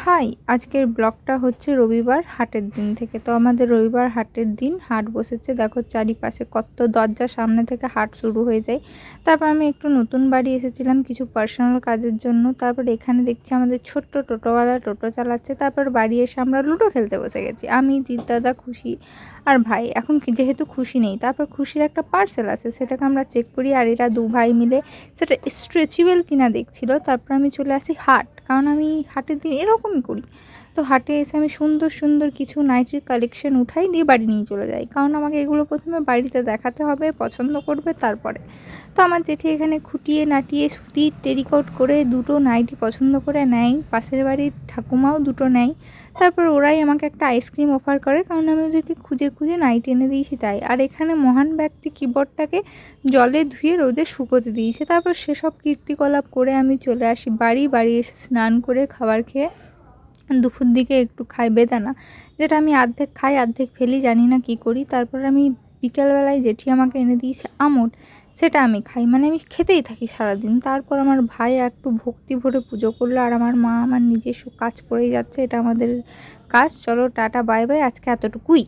High, আজকের ব্লগটা হচ্ছে রবিবার হাটের দিন থেকে। তো আমাদের রবিবার হাটের দিন হাট বসেছে। দেখো চারিপাশে কত দরজার সামনে থেকে হাট শুরু হয়ে যায়। তারপর আমি একটু নতুন বাড়ি এসেছিলাম কিছু পার্সোনাল কাজের জন্য। তারপর এখানে দেখছি আমাদের ছোট্ট টোটোওয়ালা টোটো চালাচ্ছে। তারপর বাড়ি এসে আমরা লুডো খেলতে বসে গেছি, আমি, জিৎ দাদা, খুশি আর ভাই। এখন যেহেতু খুশি নেই, তারপর খুশির একটা পার্সেল আছে, সেটাকে আমরা চেক করি। আর এরা দু ভাই মিলে সেটা স্ট্রেচেবল কিনা দেখছিল। তারপর আমি চলে আসি হাট, কারণ আমি হাটের দিন এরকমই করি। তো হাটে এসে আমি সুন্দর সুন্দর কিছু নাইটির কালেকশন উঠাই, দিয়ে বাড়ি নিয়ে চলে যাই, কারণ আমাকে এগুলো প্রথমে বাড়িতে দেখাতে হবে, পছন্দ করবে তারপরে। তো আমার জেঠি এখানে খুঁটিয়ে নাটিয়ে সুতির টেরিকট করে দুটো নাইটি পছন্দ করে নেয়, পাশের বাড়ির ঠাকুমাও দুটো নেয়। তারপর ওরাই আমাকে একটা আইসক্রিম অফার করে, কারণ আমি ওদেরকে খুঁজে খুঁজে নাইটি এনে দিয়েছি তাই। আর এখানে মহান ব্যক্তি কিবোর্ডটাকে জলে ধুয়ে রোদে শুকোতে দিয়েছে। তারপর সেসব কীর্তিকলাপ করে আমি চলে আসি বাড়ি এসে স্নান করে খাবার খেয়ে দুপুর দিকে একটু খাই বেদানা, যেটা আমি অর্ধেক খাই অর্ধেক ফেলি, জানি না কি করি। তারপর আমি বিকেলবেলায় জেঠি আমাকে এনে দিয়েছে আমট, সেটা আমি খাই, মানে আমি খেতেই থাকি সারাদিন। তারপর আমার ভাই একটু ভক্তি ভরে পুজো করলো, আর আমার মা আমার নিজস্ব কাজ করেই যাচ্ছে, এটা আমাদের কাজ। চলো টাটা বাই বাই, আজকে এতটুকুই।